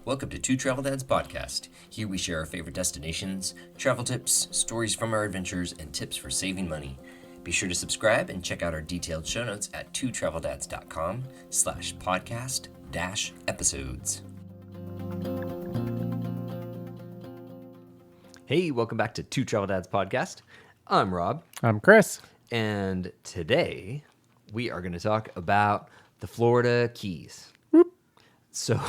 Welcome to Two Travel Dads Podcast. Here we share our favorite destinations, travel tips, stories from our adventures, and tips for saving money. Be sure to subscribe and check out our detailed show notes at twotraveldads.com/podcast-episodes. Hey, welcome back to Two Travel Dads Podcast. I'm Rob. I'm Chris. And today we are going to talk about the Florida Keys. Whoop. So,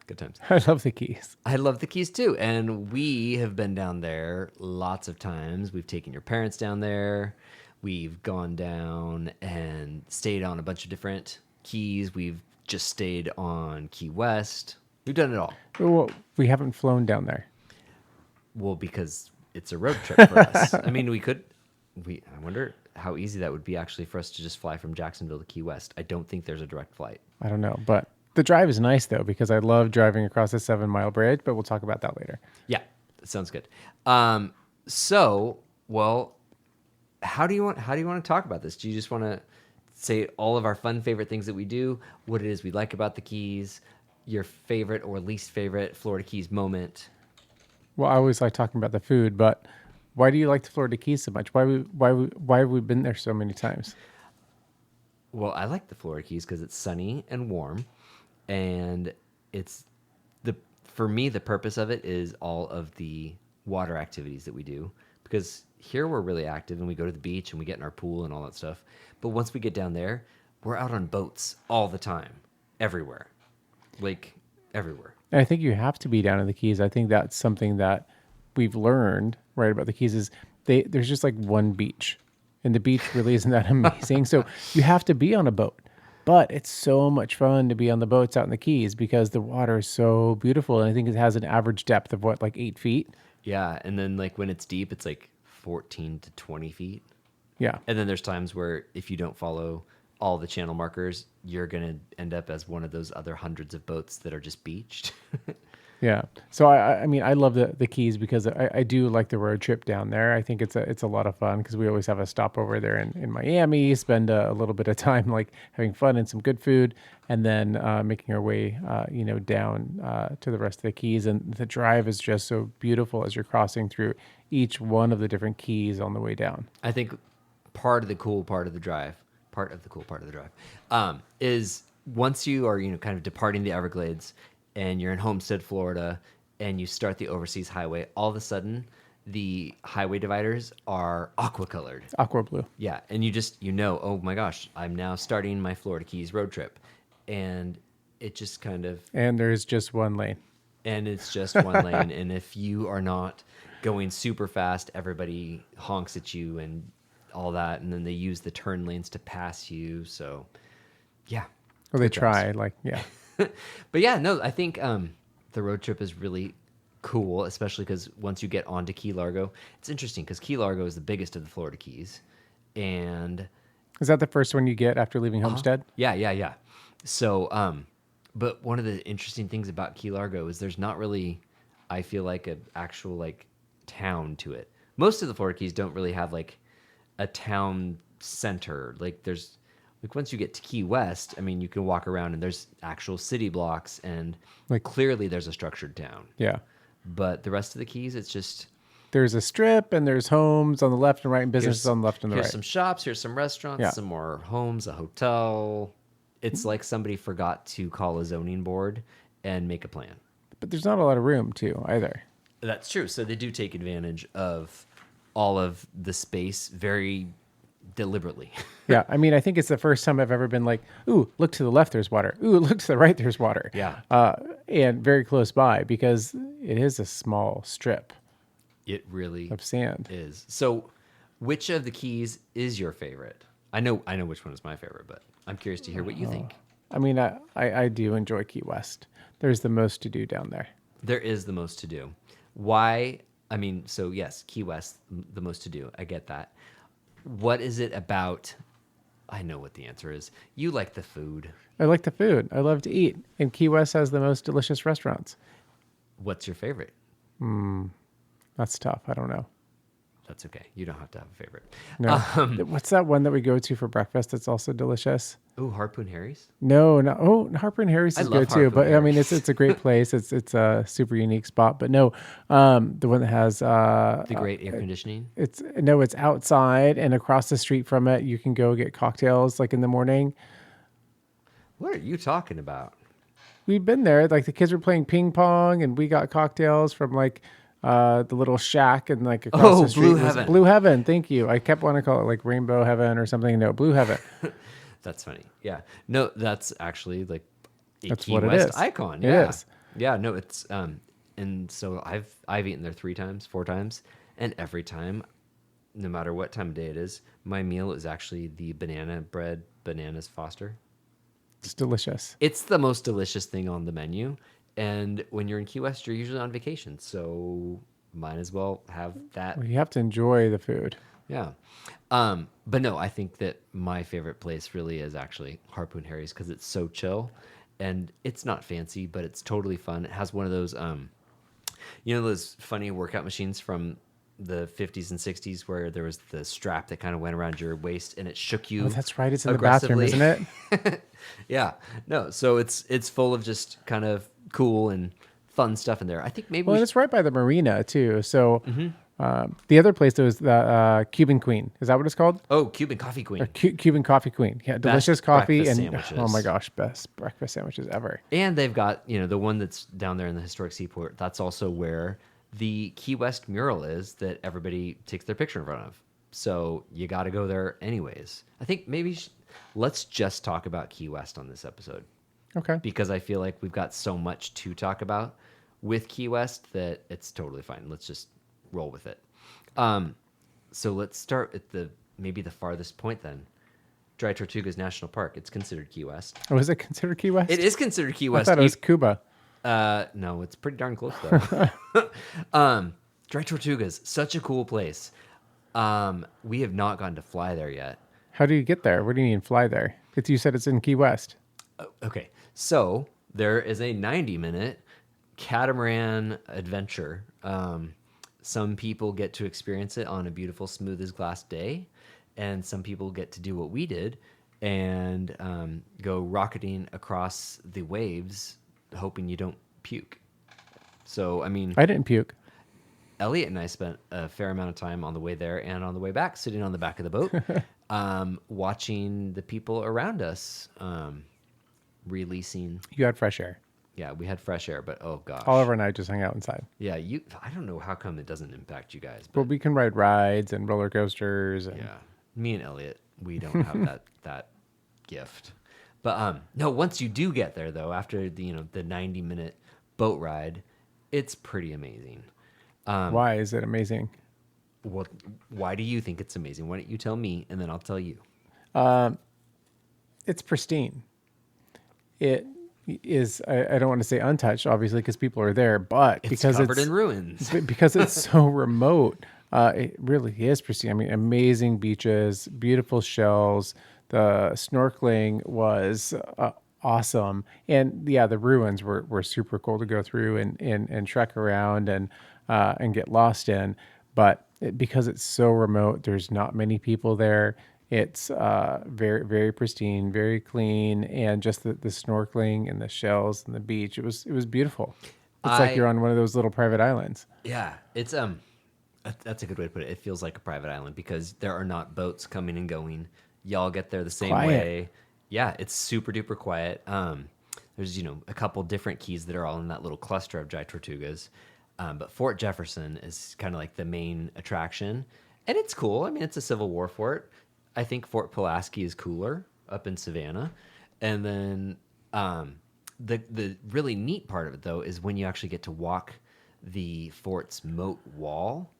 good times. I love the Keys. I love the Keys too. And we have been down there lots of times. We've taken your parents down there. We've gone down and stayed on a bunch of different keys. We've just stayed on Key West. We've done it all. Well, we haven't flown down there. Well, because it's a road trip for us. I mean, I wonder how easy that would be actually for us to just fly from Jacksonville to Key West. I don't think there's a direct flight. I don't know, but the drive is nice though, because I love driving across the 7 Mile Bridge, but we'll talk about that later. Yeah, that sounds good. How do you want to talk about this? Do you just want to say all of our fun favorite things that we do, what it is we like about the Keys, your favorite or least favorite Florida Keys moment? Well, I always like talking about the food, but why do you like the Florida Keys so much? Why have we been there so many times? Well, I like the Florida Keys because it's sunny and warm, and for me, the purpose of it is all of the water activities that we do, because here we're really active and we go to the beach and we get in our pool and all that stuff. But once we get down there, we're out on boats all the time, everywhere, like everywhere. And I think you have to be down in the Keys. I think that's something that we've learned right about the Keys is there's just like one beach, and the beach really isn't that amazing. So you have to be on a boat. But it's so much fun to be on the boats out in the Keys because the water is so beautiful. And I think it has an average depth of like 8 feet. Yeah. And then like when it's deep, it's like 14 to 20 feet. Yeah. And then there's times where if you don't follow all the channel markers, you're going to end up as one of those other hundreds of boats that are just beached. Yeah. So I mean, I love the Keys because I do like the road trip down there. I think it's a lot of fun because we always have a stopover there in Miami, spend a little bit of time like having fun and some good food, and then making our way down to the rest of the Keys. And the drive is just so beautiful as you're crossing through each one of the different keys on the way down. I think part of the cool part of the drive is once you are kind of departing the Everglades and you're in Homestead, Florida, and you start the overseas highway, all of a sudden the highway dividers are aqua colored. Aqua blue. Yeah, and oh my gosh, I'm now starting my Florida Keys road trip. And it just kind of... And there's just one lane. And it's just one lane. And if you are not going super fast, everybody honks at you and all that. And then they use the turn lanes to pass you. So, yeah. Well, they try, yeah. But yeah, no, I think the road trip is really cool, especially because once you get onto Key Largo, it's interesting because Key Largo is the biggest of the Florida Keys. And is that the first one you get after leaving Homestead? Yeah. So, but one of the interesting things about Key Largo is there's not really, I feel like, an actual like town to it. Most of the Florida Keys don't really have like a town center. Like there's once you get to Key West, I mean, you can walk around and there's actual city blocks and clearly there's a structured town. Yeah. But the rest of the Keys, it's just... There's a strip and there's homes on the left and right and businesses on the left and the right. Here's some shops, here's some restaurants, some more homes, a hotel. It's like somebody forgot to call a zoning board and make a plan. But there's not a lot of room too either. That's true. So they do take advantage of all of the space very deliberately. Yeah, I mean, I think it's the first time I've ever been like, ooh, look to the left, there's water. Ooh, look to the right, there's water. Yeah. And very close by because it is a small strip. It really of sand is. So which of the Keys is your favorite? I know which one is my favorite, but I'm curious to hear what you think. I mean, I do enjoy Key West. There's the most to do down there. There is the most to do. Why? I mean, so yes, Key West, the most to do. I get that. What is it about? I know what the answer is. You like the food. I like the food. I love to eat. And Key West has the most delicious restaurants. What's your favorite? That's tough. I don't know. That's okay. You don't have to have a favorite. No. What's that one that we go to for breakfast that's also delicious? Oh, Harpoon Harry's. No, no. Oh, Harper and Harry's I is love good too. Harpoon But I mean, Harry's. it's a great place. It's a super unique spot. But no, the one that has The great air conditioning. it's no, it's outside and across the street from it. You can go get cocktails like in the morning. What are you talking about? We've been there. Like the kids were playing ping pong, and we got cocktails from like the little shack and like across Oh, the street Blue was Heaven. Blue Heaven. Thank you. I kept wanting to call it like Rainbow Heaven or something. No, Blue Heaven. That's funny. Yeah. No, that's actually like a That's Key what it West is. icon. It Yeah. is. Yeah. No, it's and so I've eaten there 3 times, 4 times, and every time, no matter what time of day it is, my meal is actually the banana bread bananas Foster. It's delicious. It's the most delicious thing on the menu. And when you're in Key West, you're usually on vacation, so might as well have that. Well, you have to enjoy the food. Yeah. But no, I think that my favorite place really is actually Harpoon Harry's because it's so chill and it's not fancy, but it's totally fun. It has one of those, those funny workout machines from the 50s and 60s where there was the strap that kind of went around your waist and it shook you. Oh, that's right. It's in the bathroom, aggressively. isn't it? Yeah. No, so it's full of just kind of cool and fun stuff in there. I think maybe Well, we and it's right by the marina too. So the other place was the Cuban Queen. Is that what it's called? Oh, Cuban Coffee Queen. Cuban Coffee Queen. Yeah, delicious coffee breakfast and sandwiches. oh my gosh, best breakfast sandwiches ever. And they've got, the one that's down there in the historic seaport. That's also where the Key West mural is that everybody takes their picture in front of. So you got to go there anyways. I think maybe let's just talk about Key West on this episode Okay. because I feel like we've got so much to talk about with Key West that it's totally fine. Let's just roll with it. So let's start at maybe the farthest point then. Dry Tortugas National Park. It's considered Key West. Oh, is it considered Key West? It is considered Key I West. thought it was Cuba. No, it's pretty darn close though. Dry Tortugas, such a cool place. We have not gotten to fly there yet. How do you get there? What do you mean fly there? You said it's in Key West. Okay, so there is a 90-minute catamaran adventure. Some people get to experience it on a beautiful, smooth as glass day, and some people get to do what we did and go rocketing across the waves, hoping you don't puke. So, I mean, I didn't puke. Elliot and I spent a fair amount of time on the way there and on the way back, sitting on the back of the boat, watching the people around us releasing. You had fresh air. Yeah, we had fresh air, but oh gosh. Oliver and I just hung out inside. Yeah, I don't know how come it doesn't impact you guys, But but we can ride rides and roller coasters. And yeah, me and Elliot, we don't have that gift. But no, once you do get there though, after the 90-minute boat ride, it's pretty amazing. Why is it amazing? Well, why do you think it's amazing? Why don't you tell me and then I'll tell you. It's pristine. It is. I don't want to say untouched, obviously, because people are there, but It's because covered in ruins. because it's so remote, it really is pristine. I mean, amazing beaches, beautiful shells. The snorkeling was awesome, and yeah, the ruins were super cool to go through and trek around and get lost in. But because it's so remote, there's not many people there. It's very, very pristine, very clean, and just the snorkeling and the shells and the beach. It was beautiful. It's like you're on one of those little private islands. Yeah, it's that's a good way to put it. It feels like a private island because there are not boats coming and going. Y'all get there the same Quiet. way. Yeah, it's super duper quiet. There's a couple different keys that are all in that little cluster of Dry Tortugas. But Fort Jefferson is kind of like the main attraction, and it's cool. I mean, it's a Civil War fort. I think Fort Pulaski is cooler up in Savannah, and then the really neat part of it though is when you actually get to walk the fort's moat wall,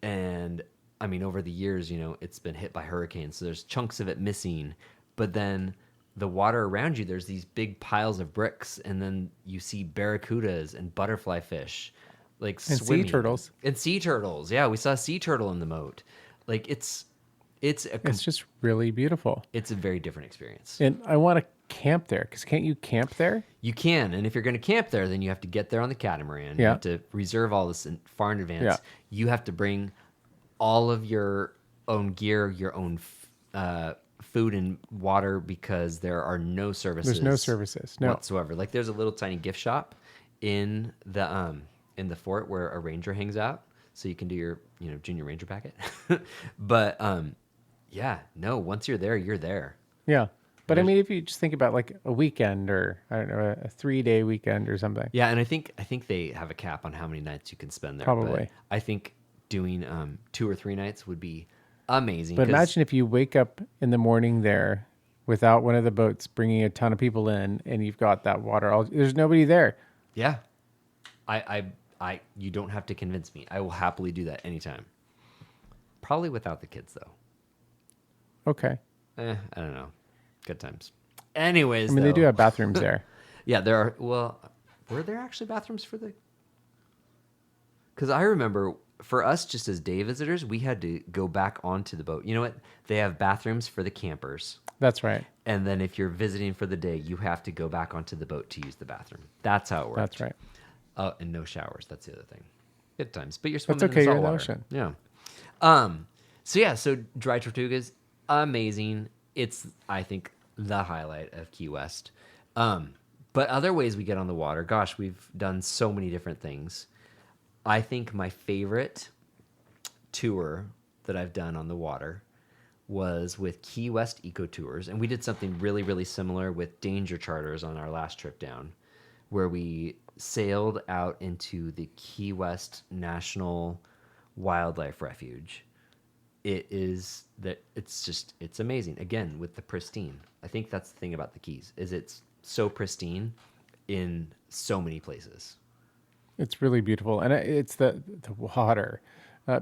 and I mean over the years, it's been hit by hurricanes, so there's chunks of it missing, but then the water around you, there's these big piles of bricks, and then you see barracudas and butterfly fish. Like And swimming. sea turtles. And sea turtles. Yeah, we saw a sea turtle in the moat. Like it's It's just really beautiful. a very different experience. And I want to camp there because can't you camp there? You can, and if you're going to camp there, then you have to get there on the catamaran. You Yeah. have to reserve all this far in advance. Yeah. You have to bring all of your own gear, your own food and water, because there are no There's no services services. No. whatsoever. Like there's a little tiny gift shop in the fort where a ranger hangs out, so you can do your junior ranger packet. But yeah, no, once you're there, you're there. Yeah. But I There's mean, if you just think about like a weekend or I don't know, a 3 day weekend or something, Yeah, and I think they have a cap on how many nights you can spend there, but probably. I think doing 2 or 3 nights would be amazing But because imagine if you wake up in the morning there without one of the boats bringing a ton of people in and you've got that water. There's nobody there. yeah, you don't have to convince me. I will happily do that anytime. Probably without the kids though. Okay. I don't know. Good times. I Anyways, mean, they do though, have bathrooms there. yeah, there are. Well, were there actually bathrooms for the? Because I remember for us, just as day visitors, we had to go back onto the boat. You know what? They have bathrooms for the campers, That's right. and then if you're visiting for the day, you have to go back onto the boat to use the bathroom. That's how it worked. That's right. And no showers. That's the other thing. Good times. But you're That's swimming okay. in You're salt in the water. ocean. Yeah. So Dry Tortugas, amazing. It's, I think, the highlight of Key West. But other ways we get on the water, gosh, we've done so many different things. I think my favorite tour that I've done on the water was with Key West Eco Tours, and we did something really, really similar with Danger Charters on our last trip down, where we sailed out into the Key West National Wildlife Refuge. It's amazing. Again, with the pristine. I think that's the thing about the Keys, is it's so pristine in so many places. It's really beautiful, and it's the water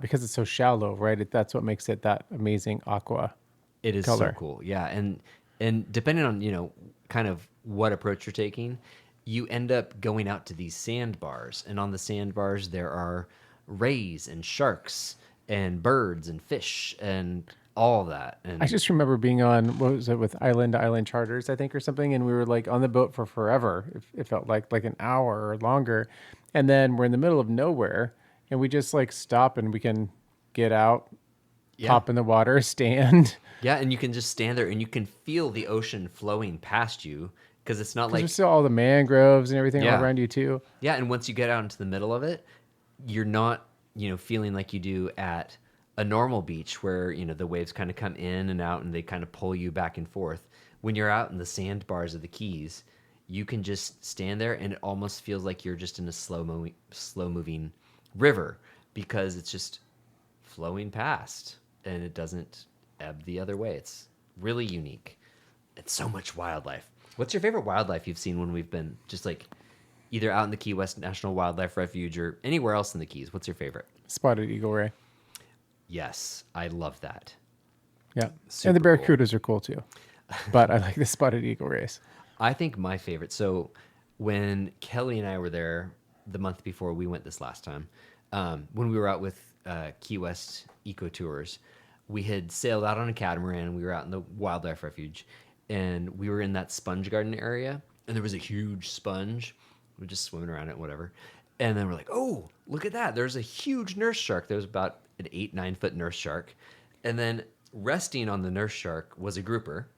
because it's so shallow, right? That's what makes it that amazing aqua It is so color. cool. Yeah, and depending on, kind of what approach you're taking, you end up going out to these sandbars, and on the sandbars there are rays and sharks and birds and fish and all that. I And just remember being on what was it with Island to Island Charters, I think, or something, and we were like on the boat for forever. It felt like an hour or longer, and then we're in the middle of nowhere, and we just like stop and we can get out, yeah. hop in the water, stand, Yeah, and you can just stand there and you can feel the ocean flowing past you, because it's not because there's like, still all the mangroves and everything all yeah. around you too. Yeah, and once you get out into the middle of it, you're not, feeling like you do at a normal beach where, the waves kind of come in and out and they kind of pull you back and forth. When you're out in the sandbars of the Keys, you can just stand there and it almost feels like you're just in a slow moving river, because it's just flowing past and it doesn't ebb the other way. It's really unique. It's so much wildlife. What's your favorite wildlife you've seen when we've been just like either out in the Key West National Wildlife Refuge or anywhere else in the Keys? What's your favorite? Spotted eagle ray, Yes, I love that. yeah, and the Super cool. barracudas are cool too, but I like the spotted eagle rays. I think my favorite. So when Kelly and I were there the month before we went this last time, when we were out with Key West Eco Tours, we had sailed out on a catamaran. We were out in the wildlife refuge, and we were in that sponge garden area, and there was a huge sponge. We were just swimming around it, whatever. And then we're like, oh, look at that. There's a huge nurse shark. There was about an 8-9 foot nurse shark. And then resting on the nurse shark was a grouper,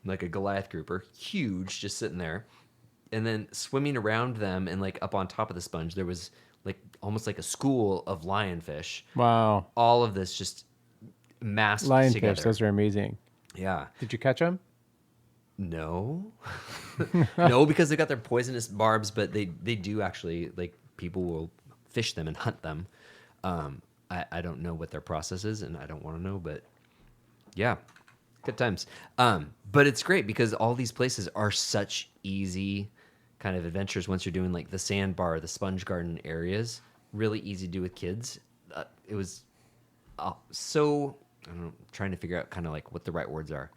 like a Goliath grouper, huge, just sitting there. And then swimming around them and like up on top of the sponge, there was like almost like a school of lionfish. Wow, All of this just massed lionfish, together. those are amazing. Yeah. Did you catch them? No. No, because they got their poisonous barbs, but they do actually, like, people will fish them and hunt them. I don't know what their process is, and I don't want to know, but yeah, good times. But it's great because all these places are such easy kind of adventures once you're doing like the sandbar, the sponge garden areas. Really easy to do with kids. It was so, I don't know, trying to figure out kind of like what the right words are.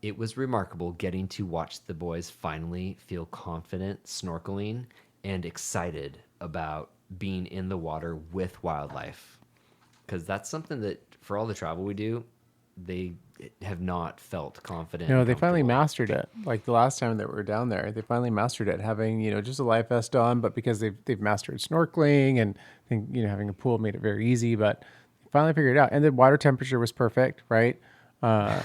It was remarkable getting to watch the boys finally feel confident snorkeling and excited about being in the water with wildlife. Because that's something that, for all the travel we do, they have not felt confident. No, and they finally comfortable. mastered it. Like the last time that we were down there, they finally mastered it, having, just a life vest on, but because they've mastered snorkeling and I think, having a pool made it very easy, but finally figured it out. And the water temperature was perfect, right? Uh,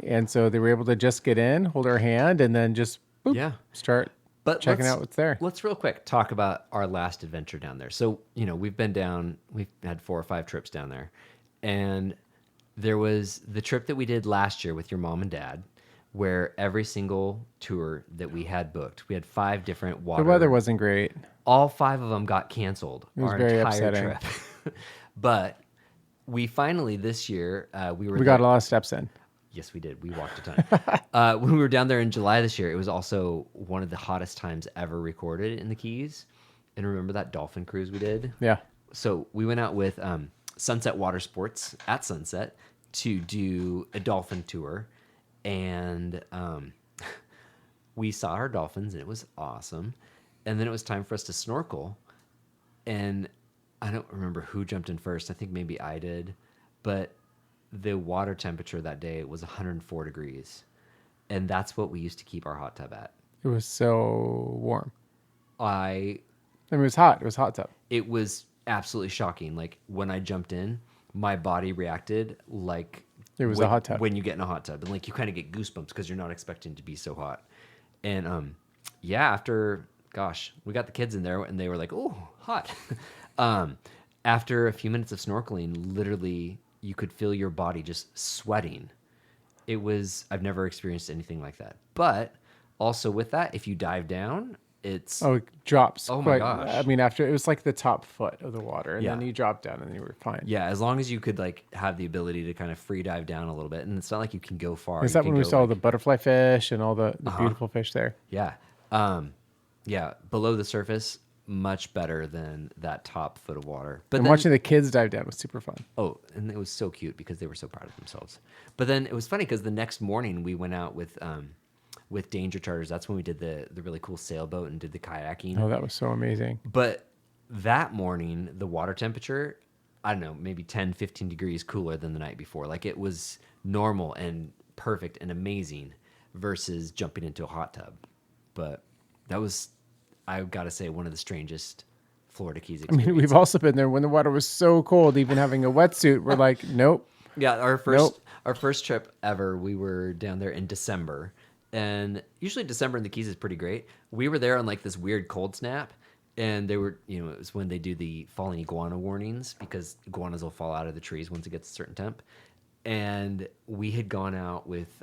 and so they were able to just get in, hold our hand, and then just boop, Yeah. start But checking out what's there. let's real quick talk about our last adventure down there. So, we've been down, we've had 4 or 5 trips down there. And there was the trip that we did last year with your mom and dad, where every single tour that we had booked, we had 5 different The weather wasn't great. all 5 of them got canceled It was our very entire upsetting. trip. But we finally this year we were We there. got a lot of steps in. Yes, we did. We walked a ton. When we were down there in July this year, it was also one of the hottest times ever recorded in the Keys. And remember that dolphin cruise we did? Yeah. So we went out with Sunset Water Sports at sunset to do a dolphin tour. And we saw our dolphins, and it was awesome. And then it was time for us to snorkel. And I don't remember who jumped in first. I think maybe I did. But the water temperature that day was 104 degrees. And that's what we used to keep our hot tub at. It was so warm. I I mean, it was hot. It was hot tub. It was absolutely shocking. Like when I jumped in, my body reacted like It was when, a hot tub. when you get in a hot tub, and like you kind of get goosebumps because you're not expecting to be so hot. And yeah, after we got the kids in there and they were like, "Oh, hot." After a few minutes of snorkeling, literally you could feel your body just sweating. I've never experienced anything like that. But also with that, if you dive down, it's Oh, it drops. Oh my quite- gosh. I mean, after it was like the top foot of the water, and Yeah. then you drop down, and you were fine. yeah, as long as you could like have the ability to kind of free dive down a little bit, and it's not like you can go far. Is You that can when we go, saw like- the butterfly fish and all the beautiful fish there? Yeah, yeah, below the surface, much better than that top foot of water. But And then, watching the kids dive down was super fun. and it was so cute because they were so proud of themselves. But then it was funny because the next morning we went out with Danger Charters. That's when we did the really cool sailboat and did the kayaking. Oh, that was so amazing. But that morning, the water temperature, I don't know, maybe 10, 15 degrees cooler than the night before. Like it was normal and perfect and amazing versus jumping into a hot tub. But that was, I've got to say, one of the strangest Florida Keys I experiences. mean, we've also been there when the water was so cold, even having a wetsuit. We're like, nope. Yeah, our Nope. first trip ever, we were down there in December. And usually December in the Keys is pretty great. We were there on like this weird cold snap. And they were, it was when they do the falling iguana warnings because iguanas will fall out of the trees once it gets a certain temp. And we had gone out with,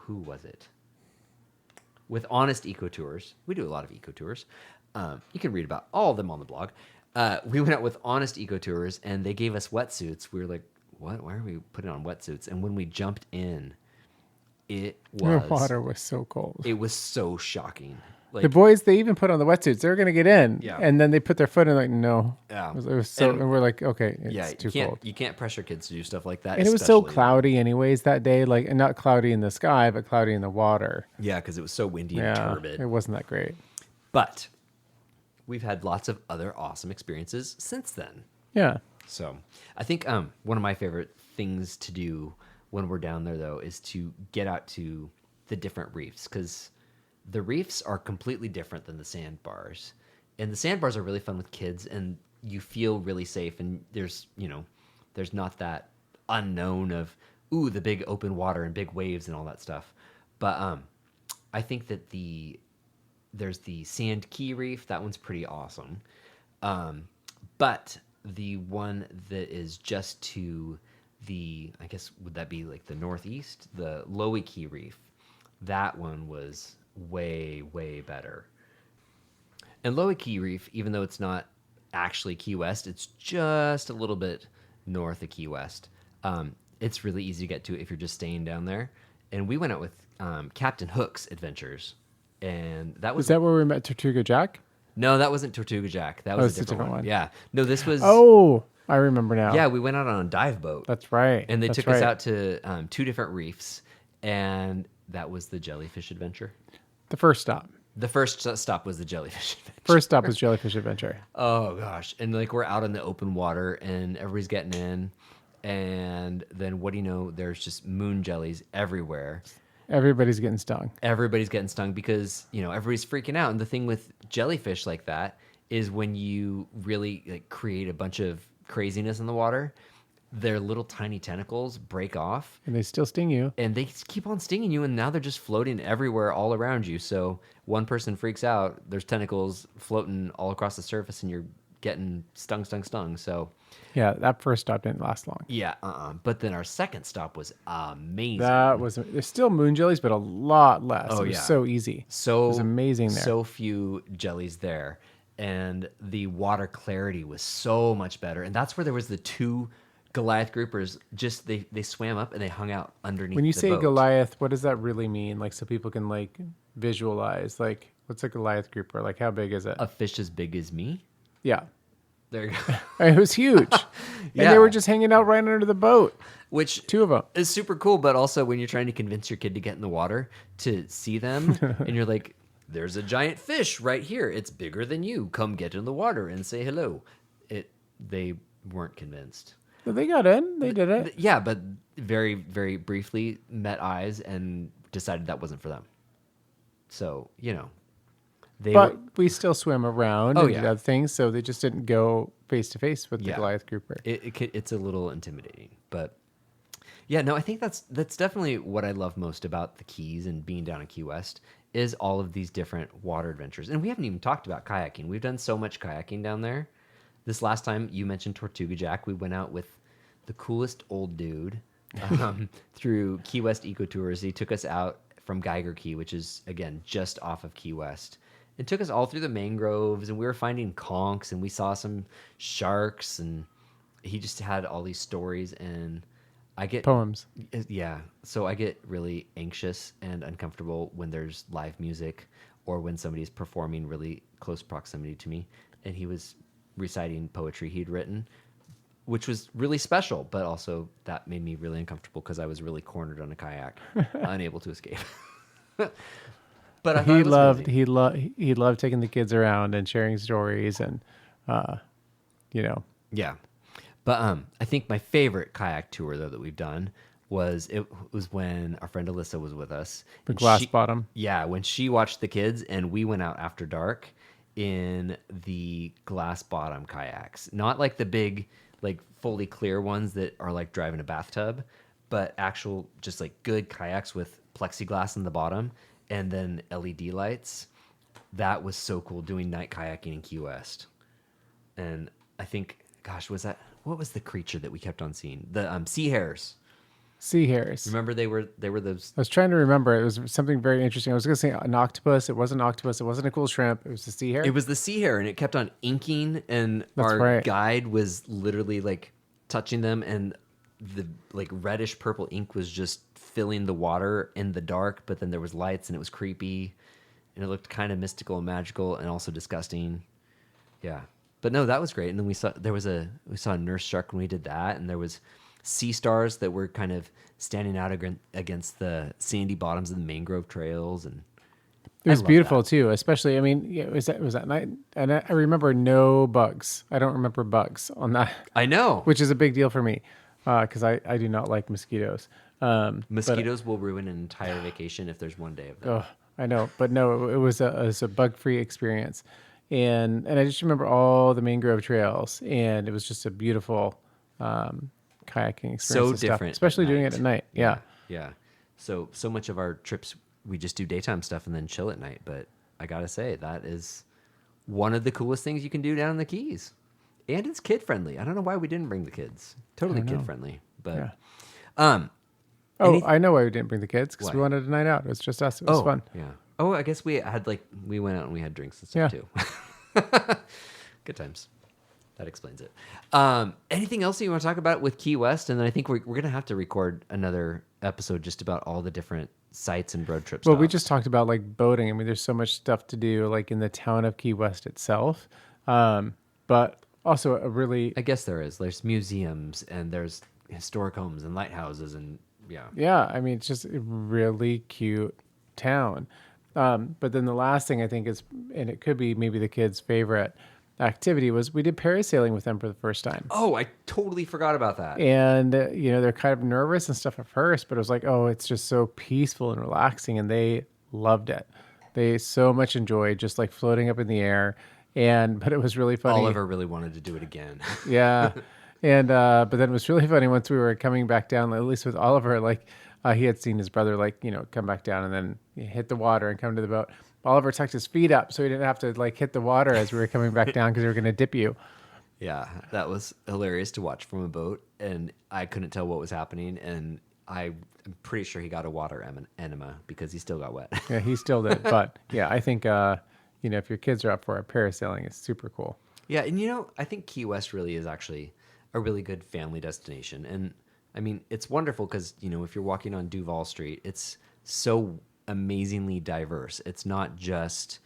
who was it? With Honest Eco Tours. We do a lot of eco tours. You can read about all of them on the blog. We went out with Honest Eco Tours and they gave us wetsuits. We were like, what? Why are we putting on wetsuits? And when we jumped in, The was water was so cold. it was so shocking. Like The boys, they even put on the wetsuits. They were going to get in. Yeah. And then they put their foot in, like, no. Yeah. It was so, And- and we're like, okay, it's yeah, too you can't cold. you can't pressure kids to do stuff like that. And it was so especially- cloudy, anyways, that day. Like, and not cloudy in the sky, but cloudy in the water. Yeah, because it was so windy and Yeah. turbid. It wasn't that great. But we've had lots of other awesome experiences since then. Yeah. So I think one of my favorite things to do when we're down there, though, is to get out to the different reefs because the reefs are completely different than the sandbars. And the sandbars are really fun with kids, and you feel really safe. And there's not that unknown of, the big open water and big waves and all that stuff. But I think that there's the Sand Key Reef. That one's pretty awesome. But the one that is just to I guess, would that be like the northeast? The Looe Key Reef. That one was way, way better. And Looe Key Reef, even though it's not actually Key West, it's just a little bit north of Key West. It's really easy to get to if you're just staying down there. And we went out with Captain Hook's Adventures. And that was... Is that where we met Tortuga Jack? No, that wasn't Tortuga Jack. That was it's a different one. Yeah. No, this was... Oh, I remember now. Yeah, we went out on a dive boat. That's right. And they That's took us right. out to 2 different reefs. And that was the Jellyfish Adventure. The first stop. The first stop was the Jellyfish Adventure. First stop was Jellyfish Adventure. Oh, gosh. And, like, we're out in the open water, and everybody's getting in. And then, what do you know? There's just moon jellies everywhere. Everybody's getting stung. Everybody's getting stung because, everybody's freaking out. And the thing with jellyfish like that is when you really, like, create a bunch of craziness in the water, their little tiny tentacles break off And they still sting you. and they keep on stinging you, and now they're just floating everywhere all around you. So one person freaks out, there's tentacles floating all across the surface, and you're getting stung. So Yeah, that first stop didn't last long. yeah, but then our second stop was amazing. That was, there's still moon jellies, but a lot less. Oh, It was yeah. so easy. So it was amazing there. So few jellies there, and the water clarity was so much better. And that's where there was the two Goliath groupers. Just they swam up and they hung out underneath. When you the say boat. Goliath, what does that really mean? Like, so people can like visualize, like, what's a Goliath grouper? Like, how big is it? A fish as big as me. Yeah. There you go. It was huge. And Yeah. they were just hanging out right under the boat. Which Two of them. is super cool, but also when you're trying to convince your kid to get in the water to see them, and you're like, "There's a giant fish right here. It's bigger than you. Come get in the water and say hello." They weren't convinced. But they got in. They did it. Yeah, but very, very briefly met eyes and decided that wasn't for them. So, they But were, we still swam around Oh, and did yeah. other things, so they just didn't go face to face with the Yeah. Goliath grouper. it's a little intimidating, but yeah, no, I think that's definitely what I love most about the Keys and being down in Key West is all of these different water adventures. And we haven't even talked about kayaking. We've done so much kayaking down there. This last time you mentioned Tortuga Jack, we went out with the coolest old dude through Key West Ecotours. He took us out from Geiger Key, which is, again, just off of Key West. It took us all through the mangroves, and we were finding conchs, and we saw some sharks, and he just had all these stories, and I get Poems. yeah, so I get really anxious and uncomfortable when there's live music or when somebody's performing really close proximity to me. And he was reciting poetry he'd written, which was really special, but also that made me really uncomfortable because I was really cornered on a kayak, unable to escape. But I thought it was amazing. He loved taking the kids around and sharing stories and Yeah. But I think my favorite kayak tour though that we've done was when our friend Alyssa was with us. the And glass she- bottom. Yeah, when she watched the kids and we went out after dark in the glass bottom kayaks. Not like the big, like fully clear ones that are like driving a bathtub, but actual just like good kayaks with plexiglass in the bottom and then LED lights. That was so cool doing night kayaking in Key West. And I think, gosh, what was the creature that we kept on seeing? The sea hares. Sea hares. Remember they were those. I was trying to remember. It was something very interesting. I was going to say an octopus. It wasn't an octopus. It wasn't a cool shrimp. It was a sea hare. It was the sea hare, and it kept on inking, and That's our right. guide was literally like touching them, and the like reddish purple ink was just filling the water in the dark. But then there was lights, and it was creepy, and it looked kind of mystical and magical, and also disgusting. Yeah, but no, that was great. And then we saw a nurse shark when we did that, and there was sea stars that were kind of standing out against the sandy bottoms of the mangrove trails, and It was love beautiful that. too, especially. I mean, yeah, it was that night, and I remember no bugs. I don't remember bugs on that, I know which is a big deal for me because I do not like mosquitoes. But- mosquitoes will ruin an entire vacation if there's one day of them. Oh, I know, but no, it was a bug-free experience, and I just remember all the mangrove trails, and it was just a beautiful kayaking experience. So and stuff, different, especially at doing it night. at night. Yeah. Yeah. So much of our trips we just do daytime stuff and then chill at night. But I gotta say that is one of the coolest things you can do down in the Keys, and it's kid friendly. I don't know why we didn't bring the kids. Totally kid friendly, but Yeah. um, Oh, Anyth- I know why we didn't bring the kids because we Why? wanted a night out. It was just us. It was fun. Yeah. Oh, I guess we went out and we had drinks and stuff Yeah. too. Good times. That explains it. Anything else that you want to talk about with Key West? And then I think we're going to have to record another episode just about all the different sites and road trips. Well, we just talked about like boating. I mean, there's so much stuff to do like in the town of Key West itself, but also a really I guess there is. There's museums and there's historic homes and lighthouses and yeah. I mean, it's just a really cute town. But then the last thing I think is, and it could be maybe the kids' favorite activity was we did parasailing with them for the first time. Oh, I totally forgot about that. And they're kind of nervous and stuff at first, but it was like, oh, it's just so peaceful and relaxing, and they loved it. They so much enjoyed just like floating up in the air, but it was really funny. Oliver really wanted to do it again. Yeah, And but then it was really funny once we were coming back down, at least with Oliver, like he had seen his brother like, come back down and then hit the water and come to the boat. Oliver tucked his feet up so he didn't have to like hit the water as we were coming back down because we were going to dip you. Yeah, that was hilarious to watch from a boat, and I couldn't tell what was happening, and I'm pretty sure he got a water enema because he still got wet. Yeah, he still did. But yeah, I think if your kids are up for it, parasailing is super cool. Yeah, and I think Key West really is actually a really good family destination. And I mean, it's wonderful because, if you're walking on Duval Street, it's so amazingly diverse. It's not just,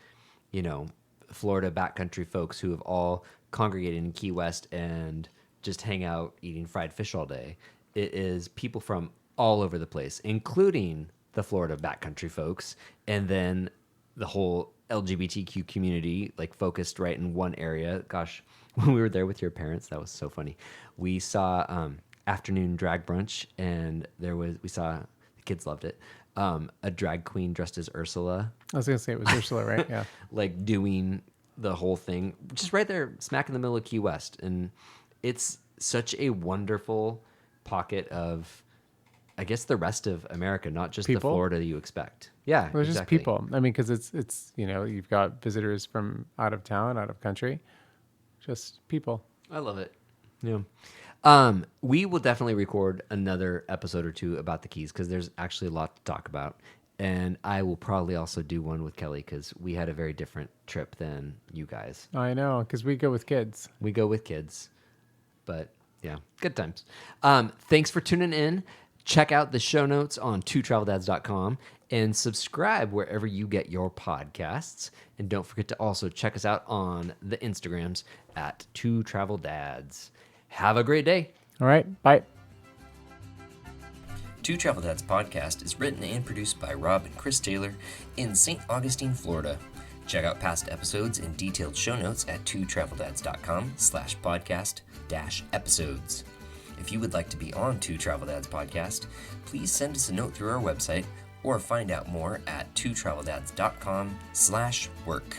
Florida backcountry folks who have all congregated in Key West and just hang out eating fried fish all day. It is people from all over the place, including the Florida backcountry folks, and then the whole LGBTQ community, like focused right in one area. Gosh, when we were there with your parents, that was so funny. We saw afternoon drag brunch, and we saw the kids loved it. A drag queen dressed as Ursula, I was going to say it was Ursula, right? Yeah. like doing the whole thing, just right there, smack in the middle of Key West, and it's such a wonderful pocket of, I guess, the rest of America, not just the People? Florida you expect. Yeah, Well, it's just exactly. people. I mean, because it's you've got visitors from out of town, out of country, just people. I love it. Yeah. We will definitely record another episode or two about the Keys because there's actually a lot to talk about. And I will probably also do one with Kelly because we had a very different trip than you guys. I know, because we go with kids. We go with kids, but yeah, good times. Thanks for tuning in. Check out the show notes on twotraveldads.com and subscribe wherever you get your podcasts. And don't forget to also check us out on the Instagrams at twotraveldads. Have a great day. All right, bye. Two Travel Dads podcast is written and produced by Rob and Chris Taylor in St. Augustine, Florida. Check out past episodes and detailed show notes at twotraveldads.com/podcast-episodes. If you would like to be on Two Travel Dads podcast, please send us a note through our website or find out more at twotraveldads.com/work.